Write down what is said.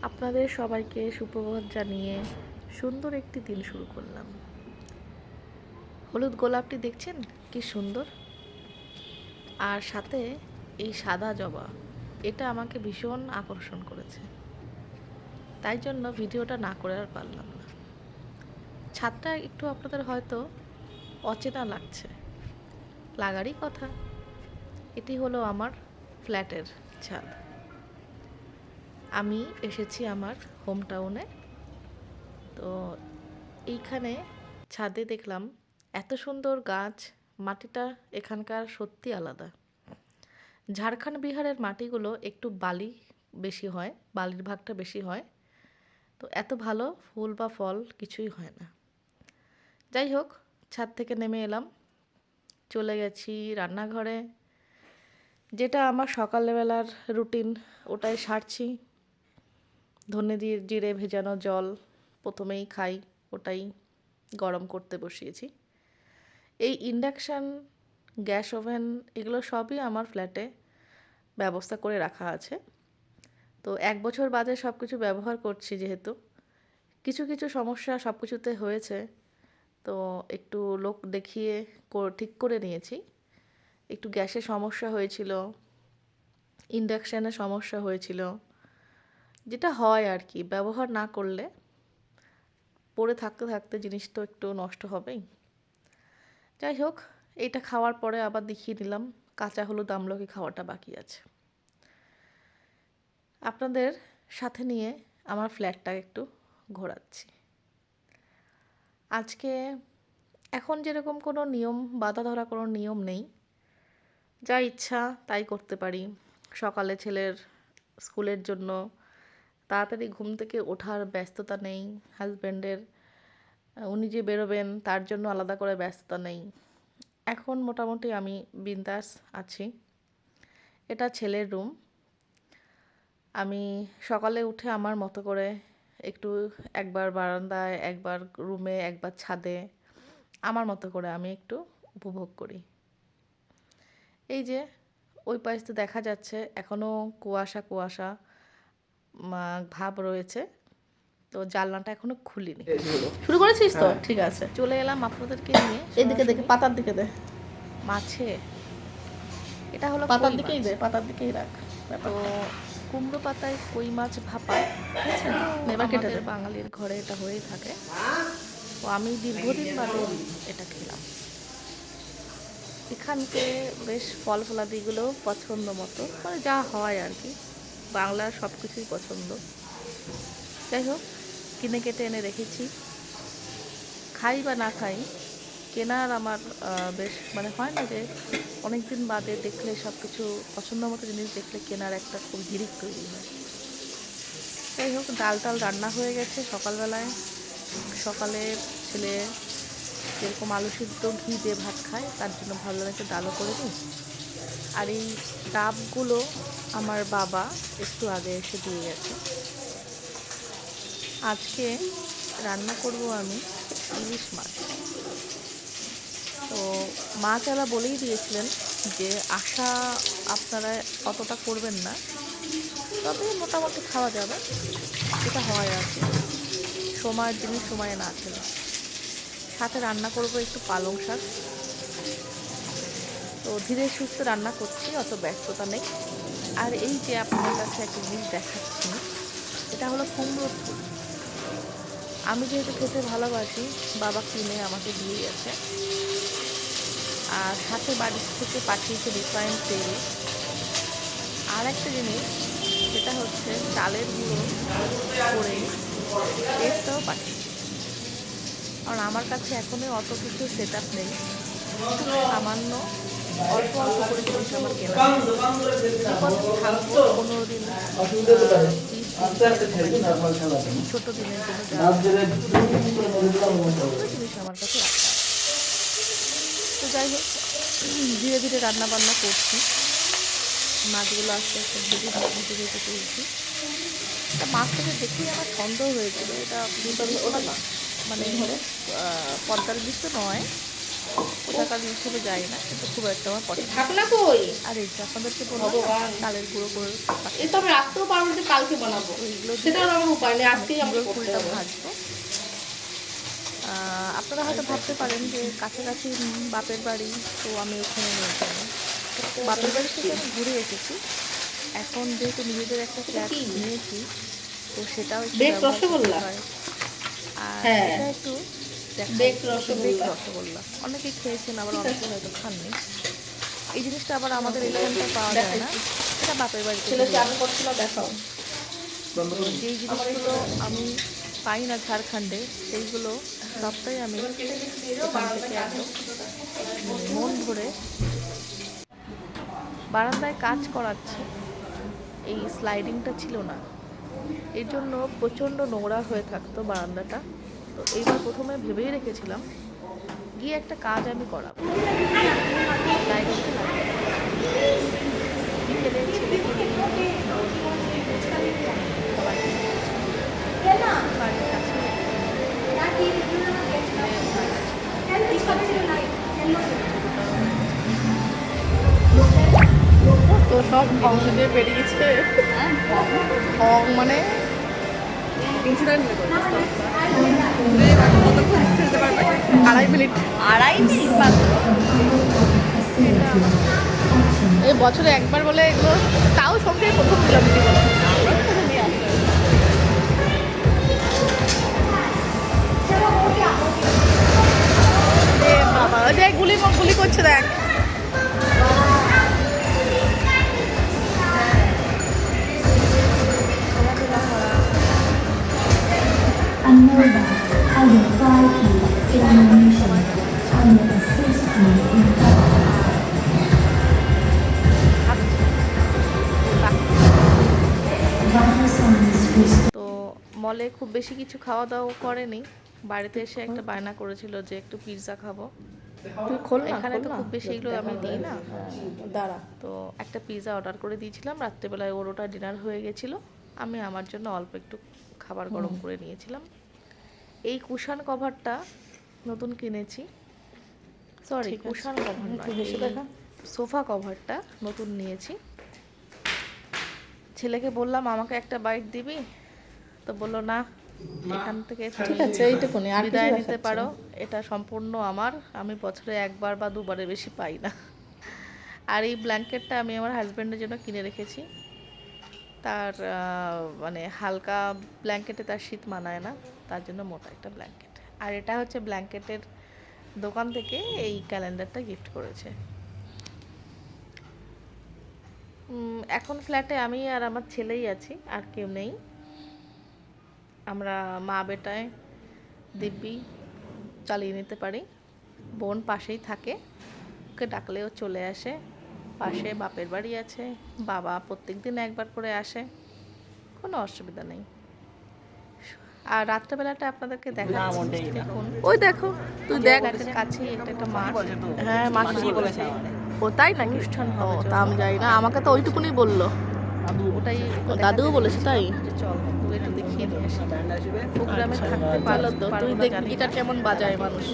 আপনাদের সবাইকে সুপ্রভাত জানিয়ে সুন্দর একটি দিন শুরু করলাম। হলুদ গোলাপটি দেখছেন কি সুন্দর, আর সাথে এই সাদা জবা, এটা আমাকে ভীষণ আকর্ষণ করেছে। তাই জন্য ভিডিওটা না করে আর পারলাম না। ছাদটা একটু আপনাদের হয়তো অচেনা লাগছে, লাগারই কথা। এটি হলো আমার ফ্ল্যাটের ছাদ। আমি এসেছি আমার হোম টাউনে। তো এইখানে ছাদে দেখলাম এত সুন্দর গাছ, মাটিটা এখানকার সত্যি আলাদা। ঝাড়খণ্ড বিহারের মাটিগুলো একটু বালি বেশি হয়, বালির ভাগটা বেশি হয়, তো এত ভালো ফুল বা ফল কিছুই হয় না। যাই হোক, ছাদ থেকে নেমে এলাম, চলে গেছি রান্নাঘরে। যেটা আমার সকালবেলার রুটিন, ওটাই সারছি। ধনে জিরে ভেজানো জল প্রথমেই খাই, ওটাই গরম করতে বসিয়েছি। এই ইন্ডাকশান, গ্যাস ওভেন, এগুলো সবই আমার ফ্ল্যাটে ব্যবস্থা করে রাখা আছে। তো 1 বছর বাদে সব কিছু ব্যবহার করছি, যেহেতু কিছু কিছু সমস্যা সব কিছুতে হয়েছে, তো একটু লোক দেখিয়ে ঠিক করে নিয়েছি। একটু গ্যাসের সমস্যা হয়েছিল, ইন্ডাকশানের সমস্যা হয়েছিল, যেটা হয় আর কি, ব্যবহার না করলে পড়ে থাকতে থাকতে জিনিস তো একটু নষ্ট হবেই। যাই হোক, এইটা খাওয়ার পরে আবার দেখিয়ে দিলাম কাঁচা হলুদ আমলকি খাওয়াটা বাকি আছে। আপনাদের সাথে নিয়ে আমার ফ্ল্যাটটা একটু ঘোরাচ্ছি আজকে। এখন যেরকম কোনো নিয়ম, বাঁধা ধরা কোনো নিয়ম নেই, যা ইচ্ছা তাই করতে পারি। সকালে ছেলের স্কুলের জন্য তাড়াতাড়ি ঘুম থেকে ওঠার ব্যস্ততা নেই, হাজব্যান্ডের উনি যে বেরোবেন তার জন্য আলাদা করে ব্যস্ততা নেই। এখন মোটামুটি আমি বিন্দাস আছি। এটা ছেলের রুম। আমি সকালে উঠে আমার মতো করে একটু একবার বারান্দায়, একবার রুমে, একবার ছাদে, আমার মতো করে আমি একটু উপভোগ করি। এই যে ওই পাশে দেখা যাচ্ছে এখনও কুয়াশা কুয়াশা ভাব রয়েছে, তো জানলাটা এখনো খুলিনি। শুরু করেছিস তো? ঠিক আছে, চলে এলাম আপনাদেরকে নিয়ে। এদিকে দেখে, পাতার দিকে দে মাছে, এটা হলো পাতার দিকেই দে, পাতার দিকেই রাখ। তো কুমড়ো পাতায় কই মাছ ভাপায়, ঠিক আছে, আমাদের বাঙালির ঘরে এটা হয়েই থাকে। তো আমি দীর্ঘদিন বাদে এটা খেলাম। এখানকে বেশ ফল ফলাদিগুলো পছন্দ মতো, মানে যা হয় আর কি, বাংলার সব কিছুই পছন্দ। যাই হোক, কিনে কেটে এনে রেখেছি। খাই বা না খাই, কেনার আমার বেশ, মানে হয় না যে অনেক দিন বাদে দেখলে সব কিছু পছন্দ মতো জিনিস দেখলে কেনার একটা খুব হিড়িক তৈরি হয়। যাই হোক, ডাল টাল রান্না হয়ে গেছে সকালবেলায়। সকালে ছেলে যেরকম আলু সিদ্ধ ঘি দিয়ে ভাত খায়, তার জন্য ভাবলাম একটু ডালও করে দিই। আর এই ডাবগুলো আমার বাবা একটু আগে এসে দিয়ে গেছে। আজকে রান্না করব আমি ইলিশ মাছ। তো মাছওয়ালা বলেই দিয়েছিলেন যে আশা আপনারা অতটা করবেন না, তবে মোটামুটি খাওয়া যাবে, যেটা হয় আর কি, সময়ের জিনিস সময়ে না খেলে। সাথে রান্না করব একটু পালং শাক। তো ধীরে সুস্থে রান্না করছি, অত ব্যস্ততা নেই। আর এই যে আপনার কাছে একটা জিনিস দেখাচ্ছি, এটা হলো কুমড়োর ফুল। আমি যেহেতু খেতে ভালোবাসি, বাবা কিনে আমাকে দিয়ে গেছে। আর সাথে বাড়ি থেকে পাঠিয়েছে রিফাইন্ড তেল। আর একটা জিনিস, সেটা হচ্ছে চালের গুঁড়ো করে পেস্টটাও পাঠিয়েছে। কারণ আমার কাছে এখনই অত কিছু সেট আপ নেই, সামান্য অল্প অল্প করে জিনিস আমার কেনা। বিপদে থাকবো 15 দিন, 20 দিন, ছোট দিনের জন্য জিনিস আমার কাছে রাখা। তো যাই হোক, ধীরে ধীরে রান্না বান্না করছি। মাছগুলো আস্তে আস্তে ভেজে ভেজে তুলছি। তা মাছটাকে দেখেই আমার সন্দেহ হয়েছিল, এটা মানে পদ্মার ইলিশ তো নয়, কোথাকার হিসেবে যাই না, কিন্তু খুব একটা আমার পছন্দ। ঢাকনা কই? আর এই যে আপনাদেরকে বললাম ভগবান, চালের গুঁড়ো করে এই তো আমি রাখতেও পারবো যে কালকে বানাবো, তো এইগুলো দিয়ে সেটাও আমার উপায় নেই, আজকেই আমাকে কুমড়োর করতে ফুলটা হবে। ভাজবো। আপনারা হয়তো ভাবতে পারেন যে কাছাকাছি বাপের বাড়ি, তো আমি ওখানে নেই কেন। বাপের বাড়ি থেকে আমি ঘুরে এসেছি, এখন যেহেতু নিজেদের একটা ফ্ল্যাট নিয়েছি, তো সেটাও একটু বেক ব্যবহার করতে রসগোল্লা। হয়। আর হ্যাঁ, এটা একটু বেক বেক রসগোল্লা। রসগোল্লা অনেকেই খেয়েছেন, আবার ঠিক অনেকে আছে, হয়তো খাননি। এই জিনিসটা আবার আমাদের এখানটায় পাওয়া যায় না, দেখাচ্ছি। এটা বাপের বাড়িতে ছেলে গিয়ে। চান করছিল, দেখাও। যেই জিনিসগুলো আমি পাই না ঝাড়খণ্ডে, সেইগুলো সবটাই আমি এখান থেকে একদম মন ভরে। বারান্দায় কাজ করাচ্ছে, এই স্লাইডিংটা ছিল না, এর জন্য প্রচণ্ড নোংরা হয়ে থাকতো বারান্দাটা। তো এইবার প্রথমে ভেবেই রেখেছিলাম গিয়ে একটা কাজ আমি করাবো, স্লাইডিংটা লাগিয়ে। বিকেলে ছেলেকে নিয়ে সবাইকে বাড়ির কাছে তো সব ঢং দিয়ে বেরিয়েছে। ঢং মানে আড়াই মিনিট এই বছরে একবার বলে এগুলো, তাও সঙ্গে প্রথম দিলাম জীবনে। বাবা দেখ গুলি গুলি করছে, দেখ। Anova, I will guide you in your mission. I will assist you in vital signs restore. তো মলে খুব বেশি কিছু খাওয়া দাওয়া করেনি, বাড়িতে এসে একটা বায়না করেছিল যে একটু পিৎজা খাবো। তুই খোল না, এখানে খোল তো না। খুব বেশি এগুলো আমি দিই না। দাঁড়া। তো একটা পিৎজা অর্ডার করে দিয়েছিলাম রাত্রেবেলায়, ওর ওটা ডিনার হয়ে গেছিলো। আমি আমার জন্য অল্প একটু খাবার গরম করে নিয়েছিলাম। এই কুশান কভারটা নতুন কিনেছি, সরি কুশান কভার নয়, সোফা কভারটা নতুন নিয়েছি। ছেলেকে বললাম আমাকে একটা বাইট দিবি, তো বললো না, এখান থেকে ঠিক আছে, এইটুকুনি, আর বিদায় কিছু নিতে দেখাচ্ছে পারো, না। এটা সম্পূর্ণ আমার, আমি বছরে একবার বা দুবারের বেশি পাই না। আর এই ব্ল্যাঙ্কেটটা আমি আমার হাজব্যান্ডের জন্য কিনে রেখেছি, তার মানে হালকা ব্ল্যাঙ্কেটে তার শীত মানায় না, তার জন্য মোটা একটা ব্ল্যাঙ্কেট। আর এটা হচ্ছে ব্ল্যাঙ্কেটের দোকান থেকে এই ক্যালেন্ডারটা গিফট করেছে। এখন ফ্ল্যাটে আমি আর আমার ছেলেই আছি, আর কেউ নেই। আমরা মা বেটায় দিব্যি চালিয়ে নিতে পারি। বোন পাশেই থাকে, ওকে ডাকলেও চলে আসে। পাশে বাপের বাড়ি আছে, বাবা প্রত্যেক দিন একবার করে আসে, কোনো অসুবিধা নেই। আর রাত্রেবেলাটা আপনাদেরকে দেখাচ্ছি, দেখুন ওই দেখো, তুই দেখ। ফ্ল্যাটের কাছেই একটা মাঠ। হ্যাঁ, মাসি বলেছে। ও তাই নাকি? অনুষ্ঠান ও হবে, তা আমি যাই না, আমাকে তো ওইটুকুনি বললো। ওটাই দাদুও বলেছে তাই? যে চল তোকে একটু দেখিয়ে নিয়ে আসি। প্রোগ্রামে থাকতে চলো তো, পারবো তুই না দেখ জানি না। গিটার কেমন বাজায় মানুষ।